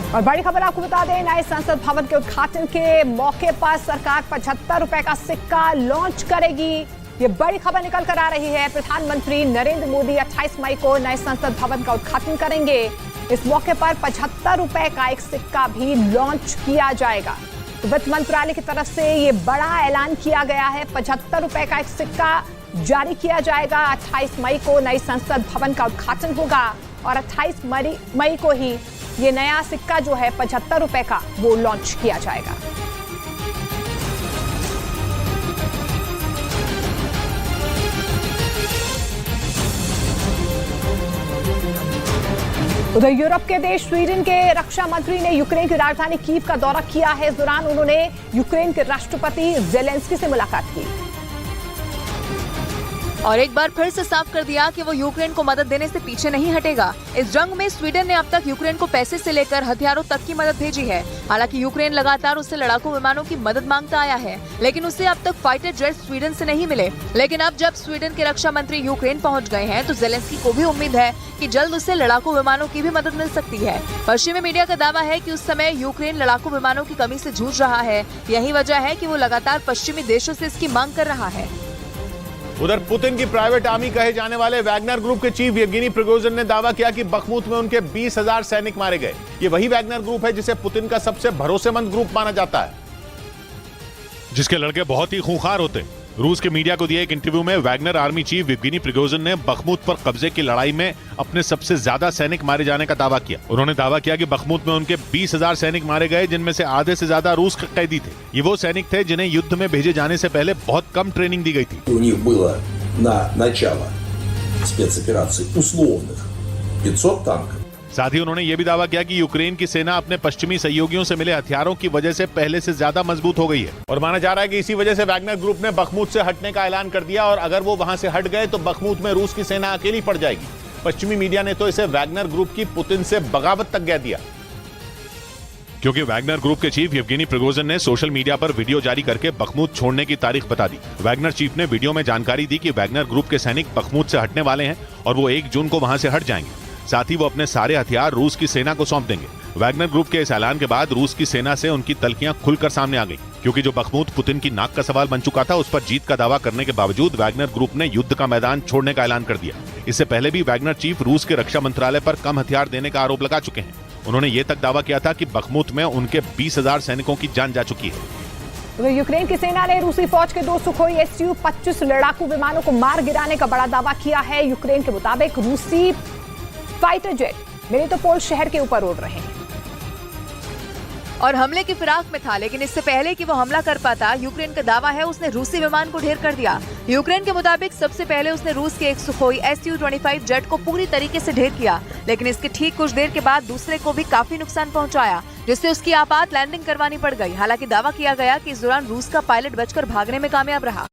और बड़ी खबर आपको बता दें, नए संसद भवन के उद्घाटन के मौके पर सरकार 75 रुपए का सिक्का लॉन्च करेगी। ये बड़ी खबर निकल कर आ रही है। प्रधानमंत्री नरेंद्र मोदी 28 मई को नए संसद भवन का उद्घाटन करेंगे। इस मौके पर 75 रुपए का एक सिक्का भी लॉन्च किया जाएगा। तो वित्त मंत्रालय की तरफ से ये बड़ा ऐलान किया गया है। 75 रुपए का एक सिक्का जारी किया जाएगा। 28 मई को नई संसद भवन का उद्घाटन होगा और 28 मई को ही ये नया सिक्का जो है 75 रुपए का वो लॉन्च किया जाएगा। उधर यूरोप के देश स्वीडन के रक्षा मंत्री ने यूक्रेन की राजधानी कीव का दौरा किया है। इस दौरान उन्होंने यूक्रेन के राष्ट्रपति जेलेंस्की से मुलाकात की और एक बार फिर से साफ कर दिया कि वो यूक्रेन को मदद देने से पीछे नहीं हटेगा। इस जंग में स्वीडन ने अब तक यूक्रेन को पैसे से लेकर हथियारों तक की मदद भेजी है। हालांकि यूक्रेन लगातार उससे लड़ाकू विमानों की मदद मांगता आया है, लेकिन उसे अब तक फाइटर जेट स्वीडन से नहीं मिले। लेकिन अब जब स्वीडन के रक्षा मंत्री यूक्रेन पहुँच गए हैं तो जेलेंस्की को भी उम्मीद है कि जल्द उससे लड़ाकू विमानों की भी मदद मिल सकती है। पश्चिमी मीडिया का दावा है कि उस समय यूक्रेन लड़ाकू विमानों की कमी से जूझ रहा है। यही वजह है कि वो लगातार पश्चिमी देशों से इसकी मांग कर रहा है। उधर पुतिन की प्राइवेट आर्मी कहे जाने वाले वैगनर ग्रुप के चीफ येवगेनी प्रिगोजिन ने दावा किया कि बखमुत में उनके 20,000 सैनिक मारे गए। ये वही वैगनर ग्रुप है जिसे पुतिन का सबसे भरोसेमंद ग्रुप माना जाता है, जिसके लड़के बहुत ही खूंखार होते। रूस के मीडिया को दिए एक इंटरव्यू में Wagner army chief Yevgeny Prigozhin ने बखमुत पर कब्जे की लड़ाई में अपने सबसे ज्यादा सैनिक मारे जाने का दावा किया। उन्होंने दावा किया कि बखमुत में उनके 20,000 सैनिक मारे गए, जिनमें से आधे से ज्यादा रूस के कैदी थे। ये वो सैनिक थे जिन्हें युद्ध में भेजे जाने से पहले बहुत कम ट्रेनिंग दी गई थी। на начало спецоперации условных 500 танков। साथ ही उन्होंने ये भी दावा किया कि यूक्रेन की सेना अपने पश्चिमी सहयोगियों से मिले हथियारों की वजह से पहले से ज्यादा मजबूत हो गई है। और माना जा रहा है कि इसी वजह से वैगनर ग्रुप ने बखमुत से हटने का ऐलान कर दिया और अगर वो वहां से हट गए तो बखमुत में रूस की सेना अकेली पड़ जाएगी। पश्चिमी मीडिया ने तो इसे वैगनर ग्रुप की पुतिन से बगावत तक कह दिया, क्योंकि वैगनर ग्रुप के चीफ येवगेनी प्रिगोजिन ने सोशल मीडिया पर वीडियो जारी करके बखमुत छोड़ने की तारीख बता दी। वैगनर चीफ ने वीडियो में जानकारी दी कि वैगनर ग्रुप के सैनिक बखमुत से हटने वाले हैं और वो 1 जून को वहां से हट जाएंगे। साथ ही वो अपने सारे हथियार रूस की सेना को सौंप देंगे। वैगनर ग्रुप के इस ऐलान के बाद रूस की सेना से उनकी तल्खियां खुलकर सामने आ गई, क्योंकि जो बखमुत पुतिन की नाक का सवाल बन चुका था, उस पर जीत का दावा करने के बावजूद वैगनर ग्रुप ने युद्ध का मैदान छोड़ने का ऐलान कर दिया। इससे पहले भी वैगनर चीफ रूस के रक्षा मंत्रालय पर कम हथियार देने का आरोप लगा चुके हैं। उन्होंने ये तक दावा किया था कि बखमुत में उनके 20,000 सैनिकों की जान जा चुकी है। तो यूक्रेन की सेना ने रूसी फौज के 2 सुखोई Su-25 लड़ाकू विमानों को मार गिराने का बड़ा दावा किया है। यूक्रेन के मुताबिक रूसी फाइटर जेट मेरिटोपोल शहर के ऊपर उड़ रहे हैं और हमले की फिराक में था, लेकिन इससे पहले कि वो हमला कर पाता, यूक्रेन का दावा है उसने रूसी विमान को ढेर कर दिया। यूक्रेन के मुताबिक सबसे पहले उसने रूस के एक सुखोई Su-25 जेट को पूरी तरीके से ढेर किया, लेकिन इसके ठीक कुछ देर के बाद दूसरे को भी काफी नुकसान पहुंचाया, जिससे उसकी आपात लैंडिंग करवानी पड़ गई। हालांकि दावा किया गया कि इस दौरान रूस का पायलट बचकर भागने में कामयाब रहा।